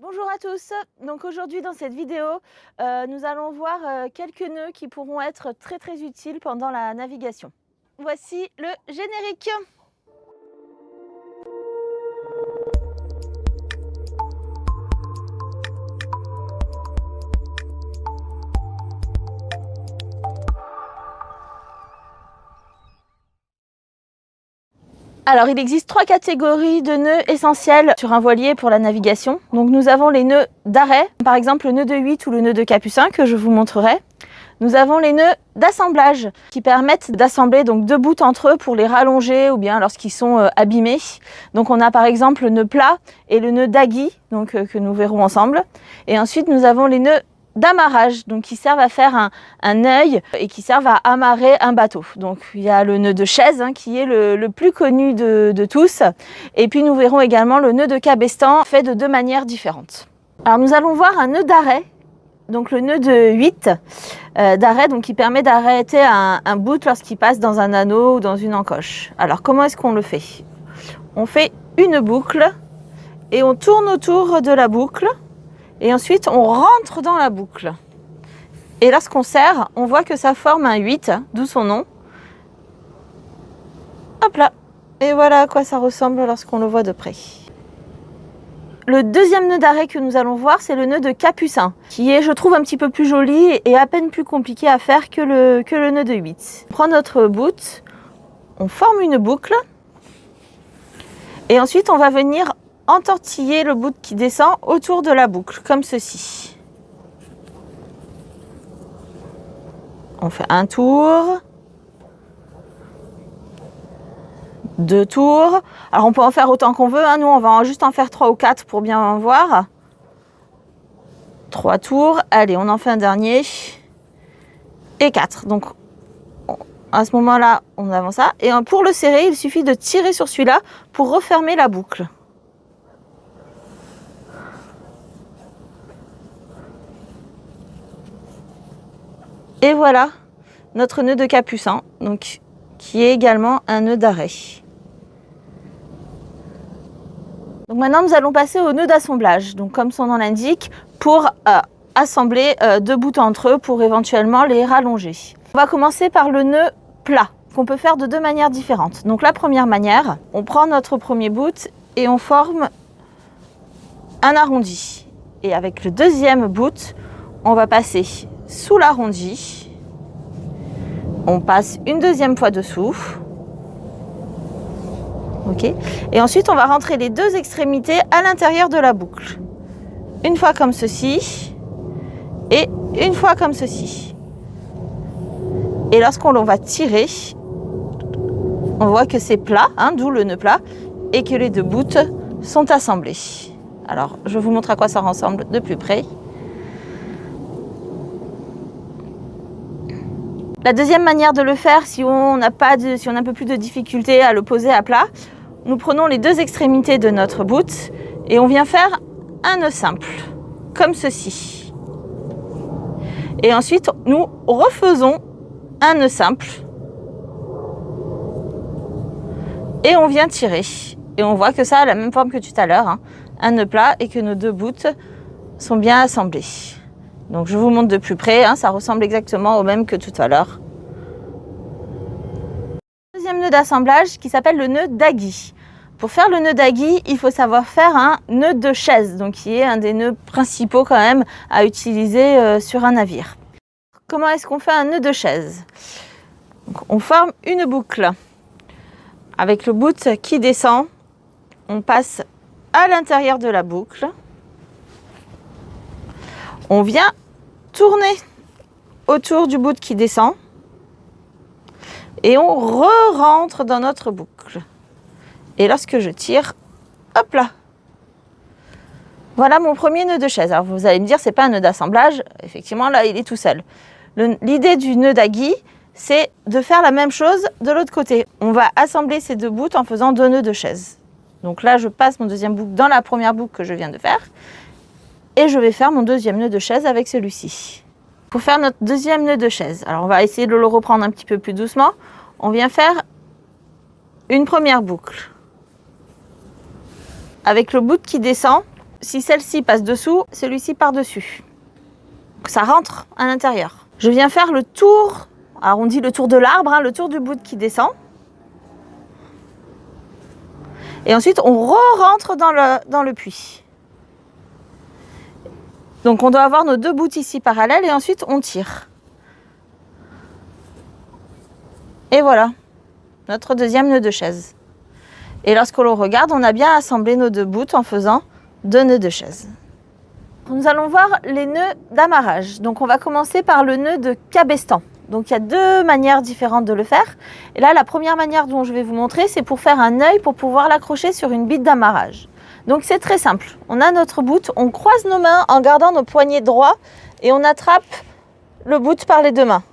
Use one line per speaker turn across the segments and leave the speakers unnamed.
Bonjour à tous, donc aujourd'hui dans cette vidéo, nous allons voir quelques nœuds qui pourront être très utiles pendant la navigation. Voici le générique. Alors il existe 3 catégories de nœuds essentiels sur un voilier pour la navigation. Donc nous avons les nœuds d'arrêt, par exemple le nœud de 8 ou le nœud de capucin que je vous montrerai. Nous avons les nœuds d'assemblage qui permettent d'assembler donc 2 bouts entre eux pour les rallonger ou bien lorsqu'ils sont abîmés. Donc on a par exemple le nœud plat et le nœud d'agui que nous verrons ensemble. Et ensuite nous avons les nœuds d'amarrage, donc qui servent à faire un œil et qui servent à amarrer un bateau. Donc il y a le nœud de chaise qui est le plus connu de tous. Et puis nous verrons également le nœud de cabestan fait de 2 manières différentes. Alors nous allons voir un nœud d'arrêt. Donc le nœud de 8 d'arrêt, donc qui permet d'arrêter un bout lorsqu'il passe dans un anneau ou dans une encoche. Alors comment est-ce qu'on le fait? On fait une boucle et on tourne autour de la boucle et ensuite on rentre dans la boucle. Et lorsqu'on serre, on voit que ça forme un 8, d'où son nom. Hop là! Et voilà à quoi ça ressemble lorsqu'on le voit de près. Le deuxième nœud d'arrêt que nous allons voir, c'est le nœud de capucin, qui est, je trouve, un petit peu plus joli et à peine plus compliqué à faire que le nœud de 8. On prend notre bout, on forme une boucle, et ensuite on va venir entortiller le bout qui descend autour de la boucle, comme ceci. On fait un tour, 2 tours. Alors on peut en faire autant qu'on veut, nous on va juste en faire 3 ou 4 pour bien voir. 3 tours, allez on en fait un dernier. Et 4. Donc à ce moment-là, on avance ça. Et pour le serrer, il suffit de tirer sur celui-là pour refermer la boucle. Et voilà notre nœud de capucin, donc, qui est également un nœud d'arrêt. Donc maintenant, nous allons passer au nœud d'assemblage. Donc comme son nom l'indique, pour assembler 2 bouts entre eux pour éventuellement les rallonger. On va commencer par le nœud plat, qu'on peut faire de 2 manières différentes. Donc la première manière, on prend notre premier bout et on forme un arrondi. Et avec le deuxième bout, on va passer sous l'arrondi. On passe une deuxième fois dessous. Ok. Et ensuite, on va rentrer les 2 extrémités à l'intérieur de la boucle. Une fois comme ceci et une fois comme ceci. Et lorsqu'on va tirer, on voit que c'est plat, d'où le nœud plat, et que les 2 bouts sont assemblés. Alors, je vous montre à quoi ça ressemble de plus près. La deuxième manière de le faire, si on a un peu plus de difficulté à le poser à plat, nous prenons les 2 extrémités de notre bout et on vient faire un nœud simple, comme ceci. Et ensuite, nous refaisons un nœud simple et on vient tirer. Et on voit que ça a la même forme que tout à l'heure, un nœud plat et que nos 2 bouts sont bien assemblés. Donc je vous montre de plus près, ça ressemble exactement au même que tout à l'heure. Deuxième nœud d'assemblage qui s'appelle le nœud d'agui. Pour faire le nœud d'agui, il faut savoir faire un nœud de chaise, donc qui est un des nœuds principaux quand même à utiliser sur un navire. Comment est-ce qu'on fait un nœud de chaise? Donc, on forme une boucle. Avec le bout qui descend, on passe à l'intérieur de la boucle. On vient tourner autour du bout qui descend et on re-rentre dans notre boucle. Et lorsque je tire, hop là, voilà mon premier nœud de chaise. Alors vous allez me dire, c'est pas un nœud d'assemblage. Effectivement, là, il est tout seul. L'idée du nœud d'agui, c'est de faire la même chose de l'autre côté. On va assembler ces 2 bouts en faisant 2 nœuds de chaise. Donc là, je passe mon deuxième boucle dans la première boucle que je viens de faire. Et je vais faire mon deuxième nœud de chaise avec celui-ci. Pour faire notre deuxième nœud de chaise, alors on va essayer de le reprendre un petit peu plus doucement. On vient faire une première boucle. Avec le bout qui descend, si celle-ci passe dessous, celui-ci par-dessus. Ça rentre à l'intérieur. Je viens faire le tour, alors on dit le tour de l'arbre, hein, le tour du bout qui descend. Et ensuite, on re-rentre dans le puits. Donc on doit avoir nos deux bouts ici parallèles et ensuite on tire. Et voilà, notre deuxième nœud de chaise. Et lorsque l'on regarde, on a bien assemblé nos deux bouts en faisant 2 nœuds de chaise. Nous allons voir les nœuds d'amarrage. Donc on va commencer par le nœud de cabestan. Donc il y a 2 manières différentes de le faire. Et là, la première manière dont je vais vous montrer, c'est pour faire un œil pour pouvoir l'accrocher sur une bite d'amarrage. Donc c'est très simple. On a notre bout, on croise nos mains en gardant nos poignets droits et on attrape le bout par les 2 mains.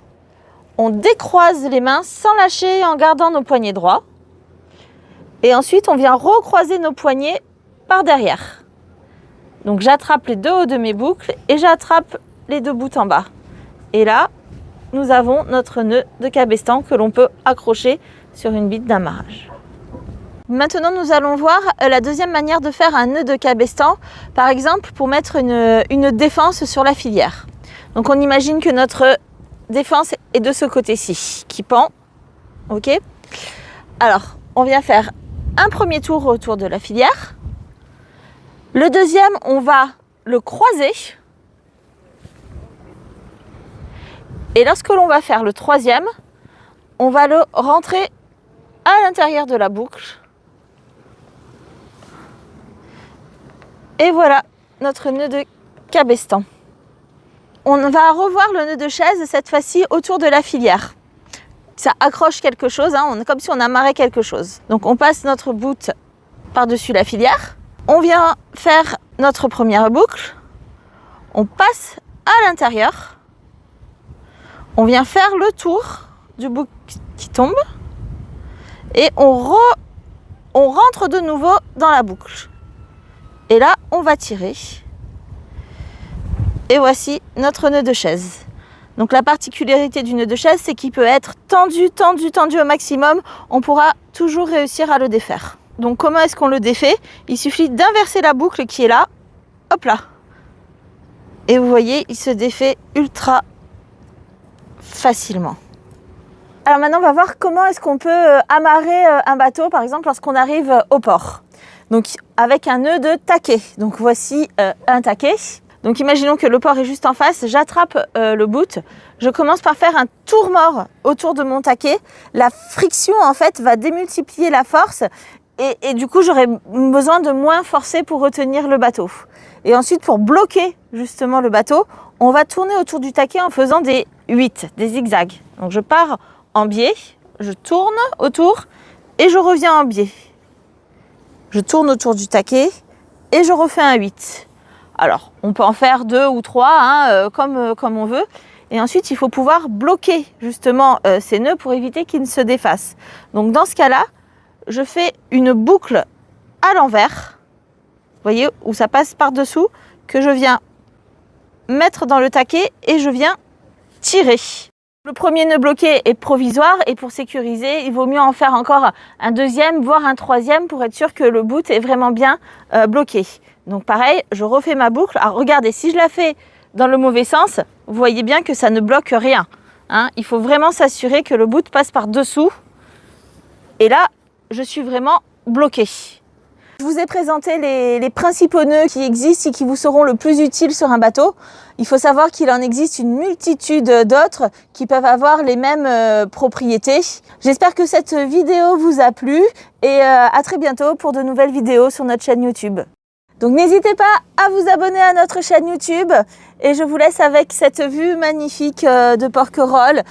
On décroise les mains sans lâcher en gardant nos poignets droits. Et ensuite, on vient recroiser nos poignets par derrière. Donc j'attrape les 2 hauts de mes boucles et j'attrape les 2 bouts en bas. Et là, nous avons notre nœud de cabestan que l'on peut accrocher sur une bite d'amarrage. Maintenant, nous allons voir la deuxième manière de faire un nœud de cabestan, par exemple pour mettre une défense sur la filière. Donc on imagine que notre défense est de ce côté-ci, qui pend. Ok ? Alors, on vient faire un premier tour autour de la filière. Le deuxième, on va le croiser. Et lorsque l'on va faire le troisième, on va le rentrer à l'intérieur de la boucle. Et voilà notre nœud de cabestan. On va revoir le nœud de chaise, cette fois-ci autour de la filière. Ça accroche quelque chose, hein, comme si on amarrait quelque chose. Donc on passe notre bout par-dessus la filière. On vient faire notre première boucle. On passe à l'intérieur. On vient faire le tour du bout qui tombe. Et on rentre de nouveau dans la boucle. Et là, on va tirer. Et voici notre nœud de chaise. Donc la particularité du nœud de chaise, c'est qu'il peut être tendu, tendu, tendu au maximum. On pourra toujours réussir à le défaire. Donc comment est-ce qu'on le défait ? Il suffit d'inverser la boucle qui est là. Hop là. Et vous voyez, il se défait ultra facilement. Alors maintenant, on va voir comment est-ce qu'on peut amarrer un bateau, par exemple, lorsqu'on arrive au port. Donc avec un nœud de taquet. Donc voici un taquet. Donc imaginons que le port est juste en face, j'attrape le bout, je commence par faire un tour mort autour de mon taquet. La friction en fait va démultiplier la force et du coup j'aurai besoin de moins forcer pour retenir le bateau. Et ensuite pour bloquer justement le bateau, on va tourner autour du taquet en faisant des 8, des zigzags. Donc je pars en biais, je tourne autour et je reviens en biais. Je tourne autour du taquet et je refais un 8. Alors, on peut en faire 2 ou 3, comme on veut. Et ensuite, il faut pouvoir bloquer justement ces nœuds pour éviter qu'ils ne se défassent. Donc, dans ce cas-là, je fais une boucle à l'envers. Vous voyez, où ça passe par-dessous, que je viens mettre dans le taquet et je viens tirer. Le premier nœud bloqué est provisoire et pour sécuriser, il vaut mieux en faire encore un deuxième, voire un troisième pour être sûr que le bout est vraiment bien bloqué. Donc pareil, je refais ma boucle. Alors regardez, si je la fais dans le mauvais sens, vous voyez bien que ça ne bloque rien. Il faut vraiment s'assurer que le bout passe par-dessous. Et là, je suis vraiment bloquée. Je vous ai présenté les principaux nœuds qui existent et qui vous seront le plus utiles sur un bateau. Il faut savoir qu'il en existe une multitude d'autres qui peuvent avoir les mêmes propriétés. J'espère que cette vidéo vous a plu et à très bientôt pour de nouvelles vidéos sur notre chaîne YouTube. Donc n'hésitez pas à vous abonner à notre chaîne YouTube et je vous laisse avec cette vue magnifique de Porquerolles.